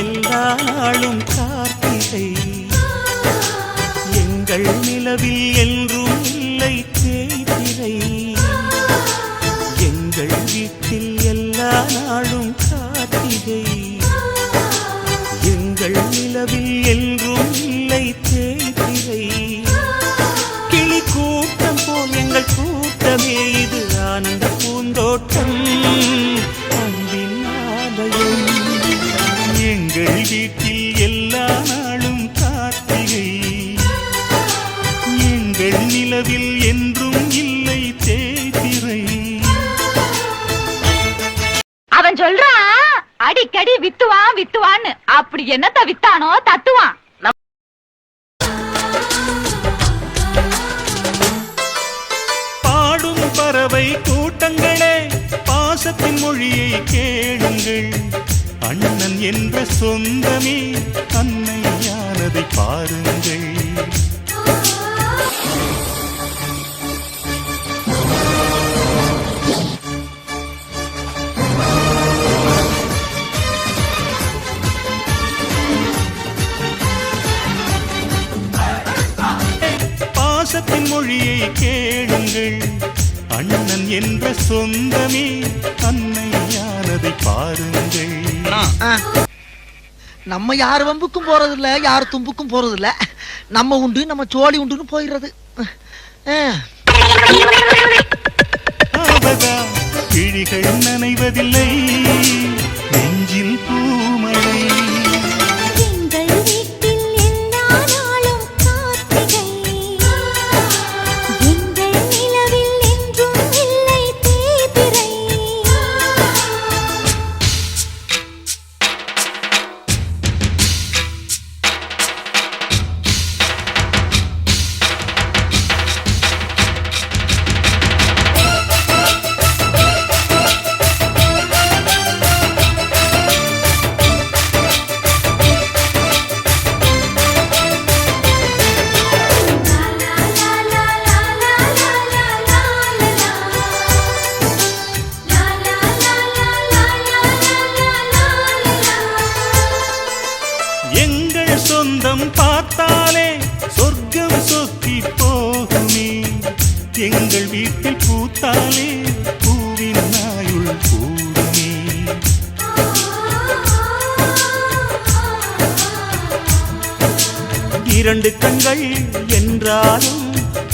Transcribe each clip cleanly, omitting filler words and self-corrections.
எல்லா நாளும் கார்த்திகை எங்கள் நிலவில் என்றும் இல்லை தேய்திரை எங்கள் வீட்டில் எல்லா நாளும் கார்த்திகை எங்கள் நிலவில் என்றும் இல்லை தேய்திரை கிளி கூட்டம் போல் எங்கள் கூட்டமே இது ஆனந்த பூந்தோட்டம் அன்பின் ஆலயம் எங்கள் வீட்டில் எல்லா நாளும் கார்த்திகை எங்கள் நிலவில் என்றும் இல்லை தேய்திரை. அவன் சொல்றான் அடிக்கடி வித்துவான் வித்துவான்னு, அப்படி என்னத்த வித்தானோ தத்துவான். பாடும் பறவை கூட்டங்களே பாசத்தின் மொழியை கேளுங்கள், அண்ணன் என்ற சொந்தமே அன்னையானதை பாருங்கள். பாசத்தின் மொழியை கேளுங்கள், அண்ணன் என்ற சொந்தமே அன்னையானதை பாருங்கள். நம்ம யார் வம்புக்கும் போறது இல்ல, யார் தும்புக்கும் போறது இல்ல, நம்ம உண்டு நம்ம சோழி உண்டுன்னு போயிடுறது. கிழிகள் நனைவதில்லை நெஞ்சில் பூமழை சொந்தம் பார்த்தாலே சொர்க்கம் சொத்தி போகுமே, எங்கள் வீட்டில் பூத்தாலே பூவின் நாயுள் கூடுமே. இரண்டு கண்கள் என்றாலும்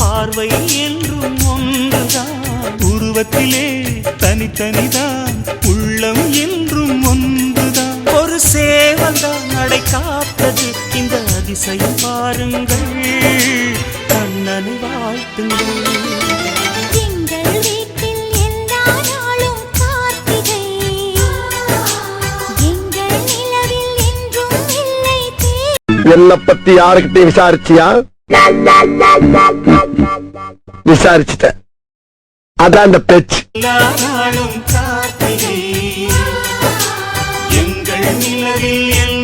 பார்வை என்றும் ஒன்றுதான், உருவத்திலே தனித்தனிதான் உள்ளம் என்றும் ஒன்றுதான். ஒரு சேவல்தான் நடை காத்தது இந்த அதிசயம் பாருங்கள், கண்ணனை வாழ்த்துங்கள். எங்கள் வீட்டில் எல்லா நாளும் கார்த்திகை எங்கள் நிலவில் என்றும் இல்லை என்ன பத்தி யாருக்கிட்டையும் விசாரிச்சியா? விசாரிச்சுட்ட, அதான் அந்த பேச்சு. எல்லா நாளும் கார்த்திகை எங்கள் நிலவில்